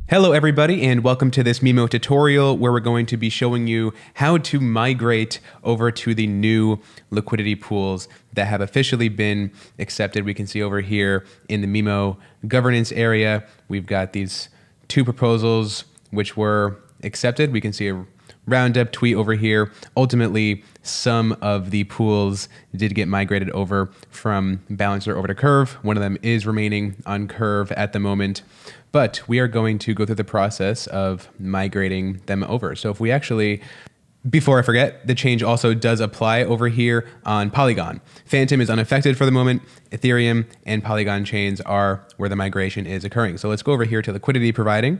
Hello everybody and welcome to this Mimo tutorial where we're going to be showing you how to migrate over to the new liquidity pools that have officially been accepted. We can see over here in the Mimo governance area, we've got these two proposals which were accepted. We can see a roundup tweet over here. Ultimately, some of the pools did get migrated over from Balancer over to Curve. One of them is remaining on Curve at the moment, but we are going to go through the process of migrating them over. So if we actually, before I forget, the change also does apply over here on Polygon. Phantom is unaffected for the moment. Ethereum and Polygon chains are where the migration is occurring. So let's go over here to liquidity providing,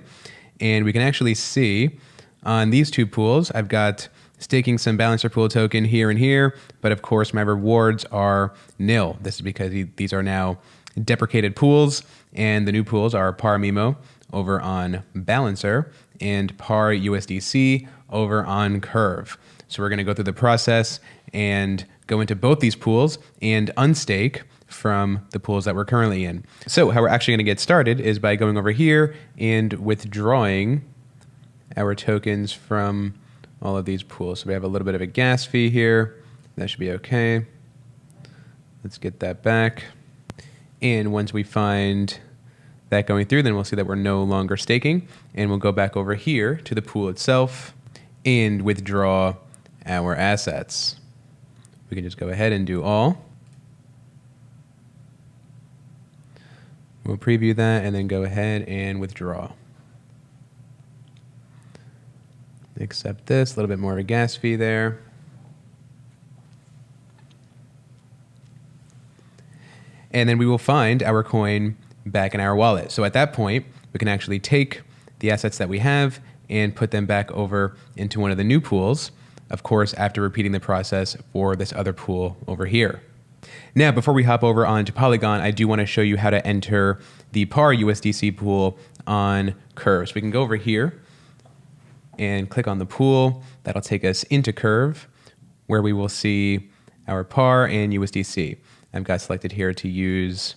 and we can actually see on these two pools, I've got staking some Balancer pool token here and here, but of course my rewards are nil. This is because these are now deprecated pools, and the new pools are Par Mimo over on Balancer and Par USDC over on Curve. So we're going to go through the process and go into both these pools and unstake from the pools that we're currently in. So how we're actually going to get started is by going over here and withdrawing our tokens from all of these pools. So we have a little bit of a gas fee here. That should be okay. Let's get that back. And once we find that going through, then we'll see that we're no longer staking, and we'll go back over here to the pool itself and withdraw our assets. We can just go ahead and do all. We'll preview that and then go ahead and withdraw. Accept this, a little bit more of a gas fee there. And then we will find our coin back in our wallet. So at that point, we can actually take the assets that we have and put them back over into one of the new pools, of course, after repeating the process for this other pool over here. Now, before we hop over onto Polygon, I do want to show you how to enter the Par USDC pool on Curve. So we can go over here and click on the pool. That'll take us into Curve, where we will see our Par and USDC. I've got selected here to use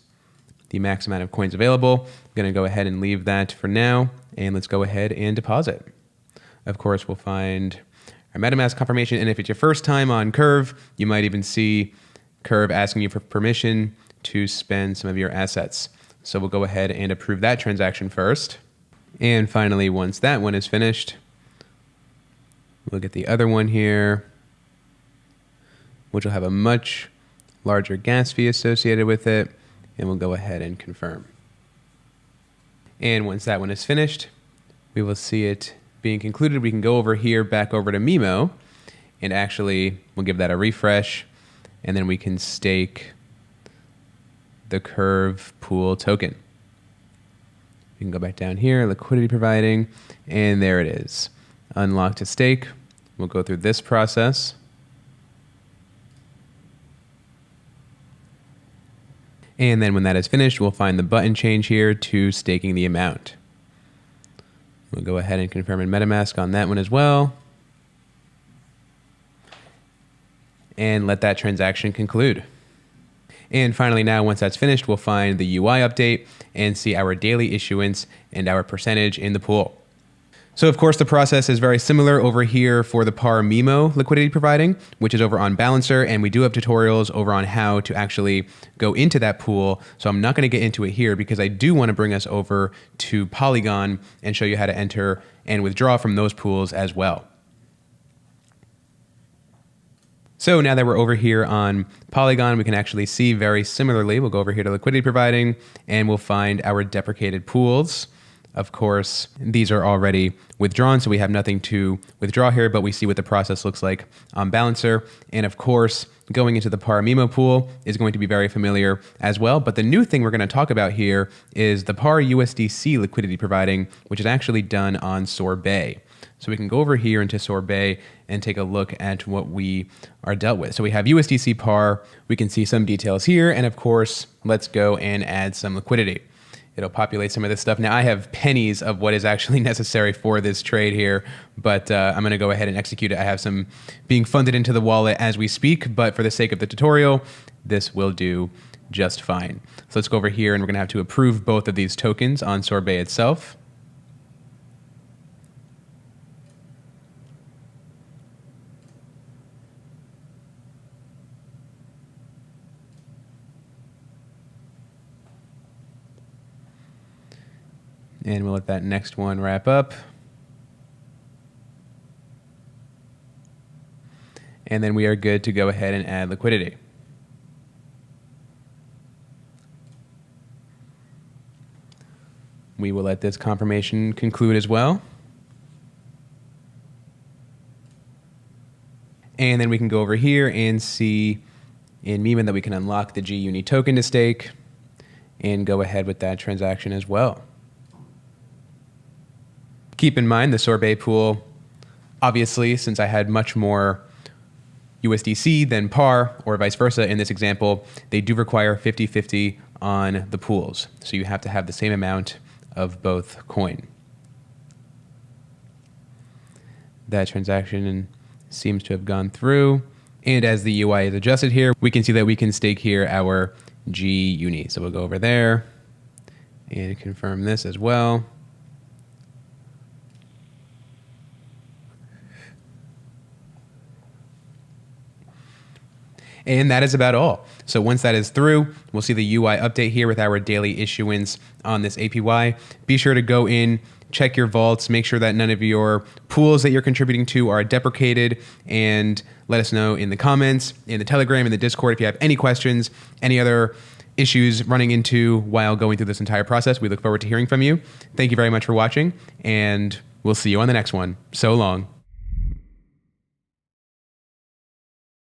the max amount of coins available. I'm going to go ahead and leave that for now, and let's go ahead and deposit. Of course, we'll find our MetaMask confirmation, and if it's your first time on Curve, you might even see Curve asking you for permission to spend some of your assets. So we'll go ahead and approve that transaction first. And finally, once that one is finished, we'll get the other one here, which will have a much larger gas fee associated with it, and we'll go ahead and confirm. And once that one is finished, we will see it being concluded. We can go over here, back over to Mimo, and actually we'll give that a refresh, and then we can stake the Curve pool token. We can go back down here, liquidity providing, and there it is. Unlock to stake. We'll go through this process. And then when that is finished, we'll find the button change here to staking the amount. We'll go ahead and confirm in MetaMask on that one as well. And let that transaction conclude. And finally now, once that's finished, we'll find the UI update and see our daily issuance and our percentage in the pool. So of course, the process is very similar over here for the Par Mimo liquidity providing, which is over on Balancer, and we do have tutorials over on how to actually go into that pool. So I'm not going to get into it here because I do want to bring us over to Polygon and show you how to enter and withdraw from those pools as well. So now that we're over here on Polygon, we can actually see very similarly, we'll go over here to liquidity providing and we'll find our deprecated pools. Of course, these are already withdrawn, so we have nothing to withdraw here, but we see what the process looks like on Balancer. And of course, going into the Par Mimo pool is going to be very familiar as well. But the new thing we're going to talk about here is the Par USDC liquidity providing, which is actually done on Sorbet. So we can go over here into Sorbet and take a look at what we are dealt with. So we have USDC Par, we can see some details here, and of course, let's go and add some liquidity. It'll populate some of this stuff. Now I have pennies of what is actually necessary for this trade here, but I'm gonna go ahead and execute it. I have some being funded into the wallet as we speak, but for the sake of the tutorial, this will do just fine. So let's go over here and we're gonna have to approve both of these tokens on Sorbet itself. And we'll let that next one wrap up. And then we are good to go ahead and add liquidity. We will let this confirmation conclude as well. And then we can go over here and see in Meeman that we can unlock the GUnit token to stake and go ahead with that transaction as well. Keep in mind the sorbet pool, obviously, since I had much more USDC than par or vice versa in this example, they do require 50-50 on the pools. So you have to have the same amount of both coin. That transaction seems to have gone through. And as the UI is adjusted here, we can see that we can stake here our GUnit. So we'll go over there and confirm this as well. And that is about all. So once that is through, we'll see the UI update here with our daily issuance on this APY. Be sure to go in, check your vaults, make sure that none of your pools that you're contributing to are deprecated, and let us know in the comments, in the Telegram, in the Discord if you have any questions, any other issues running into while going through this entire process. We look forward to hearing from you. Thank you very much for watching, and we'll see you on the next one. So long.